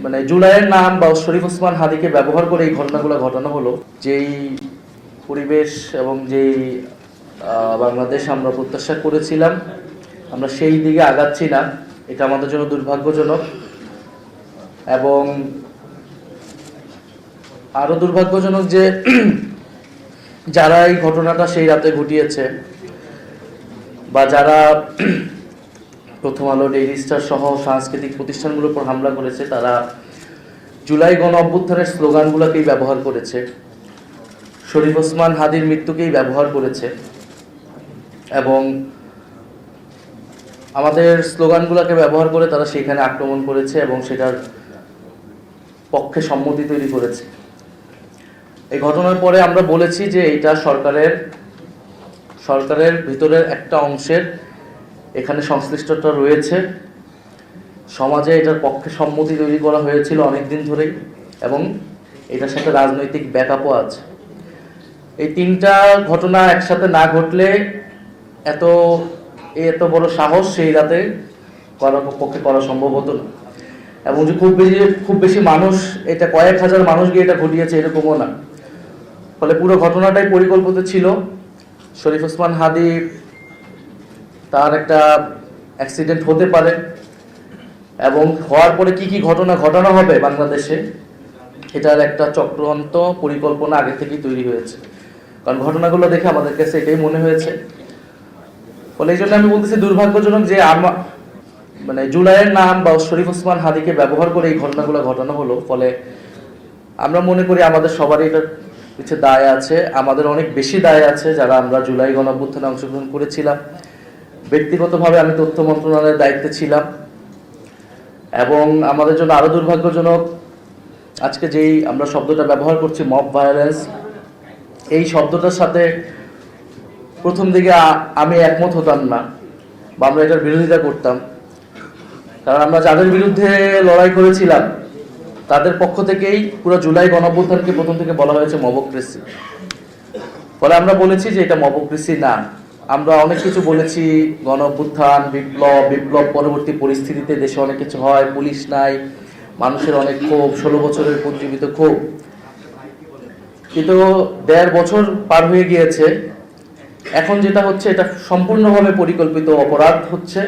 মানে জুলাইয়ের নাম বা শরীফ ওসমান হাদিকে ব্যবহার করে এই ঘটনাগুলো ঘটানো হলো। যেই পরিবেশ এবং যেই বাংলাদেশ আমরা প্রত্যাশা করেছিলাম, আমরা সেই দিকে আগাচ্ছি না। এটা আমাদের জন্য দুর্ভাগ্যজনক। এবং আরো দুর্ভাগ্যজনক যে যারা এই ঘটনাটা সেই রাতে ঘটিয়েছে বা যারা প্রথম আলো, ডেইলি স্টার সহ সাংস্কৃতিক প্রতিষ্ঠানগুলোর উপর হামলা করেছে, তারা জুলাই গণ অভ্যুত্থানের স্লোগানগুলোকেই ব্যবহার করেছে, শরীফ ওসমান হাদির মৃত্যুকেই ব্যবহার করেছে এবং আমাদের স্লোগানগুলোকে ব্যবহার করে তারা সেখানে আক্রমণ করেছে এবং সেটার পক্ষে সম্মতি তৈরি করেছে। এই ঘটনার পরে আমরা বলেছি যে এটা সরকারের ভিতরের একটা অংশের এখানে সংশ্লিষ্টতা রয়েছে। সমাজে এটার পক্ষে সম্মতি তৈরি করা হয়েছিল অনেকদিন ধরেই এবং এটার সাথে রাজনৈতিক ব্যাকআপও আছে। এই তিনটা ঘটনা একসাথে না ঘটলে এত বড় সাহস সেই রাতে পক্ষে করা সম্ভব হতো না। এবং যে খুব বেশি মানুষ, এটা কয়েক হাজার মানুষ গিয়ে এটা ঘটিয়েছে এরকমও না। ফলে পুরো ঘটনাটাই পরিকল্পিত ছিল। শরীফ ওসমান হাদি তার একটা অ্যাক্সিডেন্ট হতে পারে এবং হওয়ার পরে কি কি ঘটনা ঘটানো হবে বাংলাদেশে, এটার একটা চক্রান্ত পরিকল্পনা আগে থেকেই তৈরি হয়েছে। কারণ ঘটনাগুলো দেখে আমাদের কাছে এটাই মনে হয়েছে। ফলে এই জন্য আমি বলতেছি দুর্ভাগ্যজনক যে মানে জুলাইয়ের নাম বা শরীফ ওসমান হাদিকে ব্যবহার করে এই ঘটনাগুলো ঘটানো হলো। ফলে আমরা মনে করি আমাদের সবারই এটার কিছু দায় আছে, আমাদের অনেক বেশি দায় আছে যারা আমরা জুলাই গণ অভ্যুত্থানে অংশগ্রহণ করেছিলাম। ব্যক্তিগতভাবে আমি তথ্য মন্ত্রণালয়ের দায়িত্বে ছিলাম এবং আমাদের জন্য আরো দুর্ভাগ্যজনক আজকে যেই আমরা শব্দটা ব্যবহার করছি, মব ভায়োলেন্স, এই শব্দটার সাথে প্রথম দিকে আমি একমত হতাম না বা আমরা এটার বিরোধিতা করতাম। কারণ আমরা যাদের বিরুদ্ধে লড়াই করেছিলাম তাদের পক্ষ থেকেই পুরো জুলাই গণঅভ্যুত্থানকে প্রথম থেকে বলা হয়েছে মবক্রেসি। ফলে আমরা বলেছি যে এটা মবক্রেসি না। আমরা অনেক কিছু বলেছি, গণঅভ্যুত্থান, বিপ্লব পরবর্তী পরিস্থিতিতে দেশে অনেক কিছু হয়, পুলিশ নাই, মানুষের অনেক ক্ষোভ, 16 বছরের পুঞ্জীবিত ক্ষোভ। কিন্তু 1.5 বছর পার হয়ে গিয়েছে, এখন যেটা হচ্ছে এটা সম্পূর্ণভাবে পরিকল্পিত অপরাধ হচ্ছে।